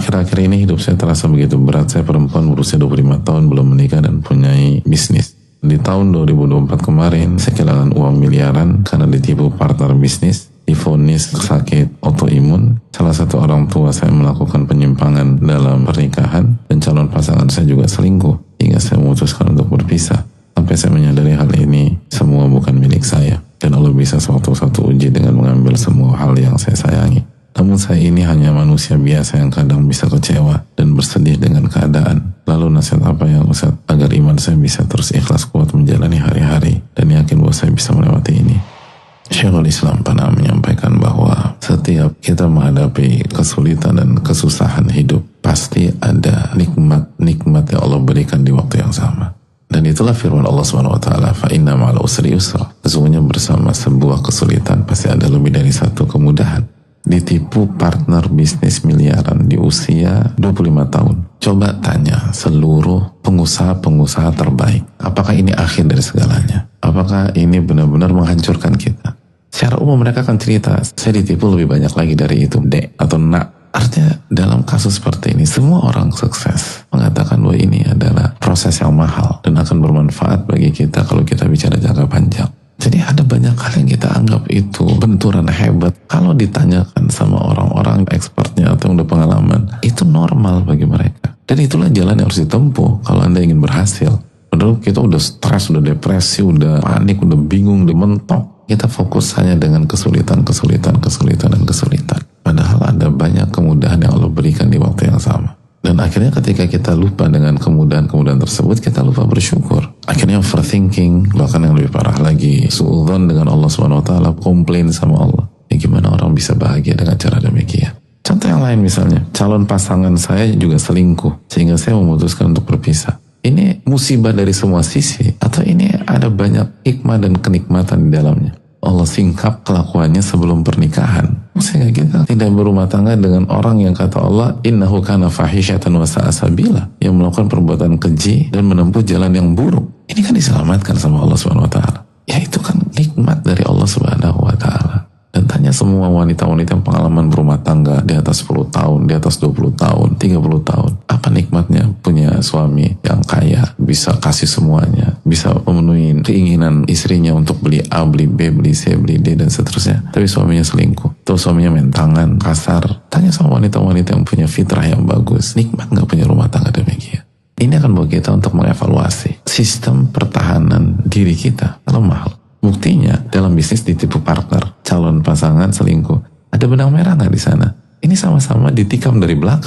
Akhir-akhir ini hidup saya terasa begitu berat. Saya perempuan berusia 25 tahun, belum menikah dan punya bisnis. Di tahun 2024 kemarin, saya kehilangan uang miliaran karena ditipu partner bisnis, divonis sakit autoimun. Salah satu orang tua saya melakukan penyimpangan dalam pernikahan, dan calon pasangan saya juga selingkuh, hingga saya memutuskan untuk berpisah. Sampai saya menyadari hal ini semua bukan milik saya, dan Allah bisa sewaktu-waktu uji dengan mengambil semua hal yang saya sayangi. Namun saya ini hanya manusia biasa yang kadang bisa kecewa dan bersedih dengan keadaan. Lalu nasihat apa yang Ustaz agar iman saya bisa terus ikhlas kuat menjalani hari-hari dan yakin bahwa saya bisa melewati ini? Syekhul Islam pernah menyampaikan bahwa setiap kita menghadapi kesulitan dan kesusahan hidup, pasti ada nikmat-nikmat yang Allah berikan di waktu yang sama. Dan itulah firman Allah SWT, fa inna ma'al usri yusra. Sesungguhnya bersama sebuah kesulitan pasti ada lebih dari satu kemudahan. Ditipu partner bisnis miliaran di usia 25 tahun. Coba tanya seluruh pengusaha-pengusaha terbaik, apakah ini akhir dari segalanya? Apakah ini benar-benar menghancurkan kita? Secara umum mereka akan cerita, saya ditipu lebih banyak lagi dari itu, dek atau nak. Artinya dalam kasus seperti ini, semua orang sukses mengatakan bahwa ini adalah proses yang mahal dan akan bermanfaat bagi kita kalau kita bicara jangka panjang. Jadi ada banyak hal yang kita anggap itu benturan hebat. Kalau ditanyakan sama orang-orang expertnya atau yang udah pengalaman, itu normal bagi mereka. Dan itulah jalan yang harus ditempuh kalau Anda ingin berhasil. Padahal kita udah stres, udah depresi, udah panik, udah bingung, udah mentok. Kita fokus hanya dengan kesulitan. Padahal ada banyak kemudahan yang Allah berikan di waktu yang sama. Dan akhirnya ketika kita lupa dengan kemudahan-kemudahan tersebut, kita lupa bersyukur. Akhirnya overthinking, bahkan yang lebih parah lagi, suudzon dengan Allah SWT, komplain sama Allah. Ya gimana orang bisa bahagia dengan cara demikian? Contoh yang lain misalnya, calon pasangan saya juga selingkuh, sehingga saya memutuskan untuk berpisah. Ini musibah dari semua sisi, atau ini ada banyak hikmah dan kenikmatan di dalamnya? Allah singkap kelakuannya sebelum pernikahan, sehingga kita tidak berumah tangga dengan orang yang kata Allah innahu kana fahisyatan wa sa'a sabila, yang melakukan perbuatan keji dan menempuh jalan yang buruk. Ini kan diselamatkan sama Allah SWT. Ya itu kan nikmat dari Allah SWT. Dan tanya semua wanita-wanita yang pengalaman berumah tangga di atas 10 tahun, di atas 20 tahun, 30 tahun. Apa nikmatnya punya suami yang kaya, bisa kasih semuanya, bisa memenuhi keinginan istrinya untuk beli A, beli B, beli C, beli D, dan seterusnya. Tapi suaminya selingkuh, atau suaminya main tangan, kasar. Tanya sama wanita-wanita yang punya fitrah yang bagus, nikmat gak punya rumah tangga demikian? Ini akan membawa kita untuk mengevaluasi sistem pertahanan diri kita lemah. Buktinya dalam bisnis ditipu partner, calon pasangan selingkuh. Ada benang merah nggak di sana? Ini sama-sama ditikam dari belakang.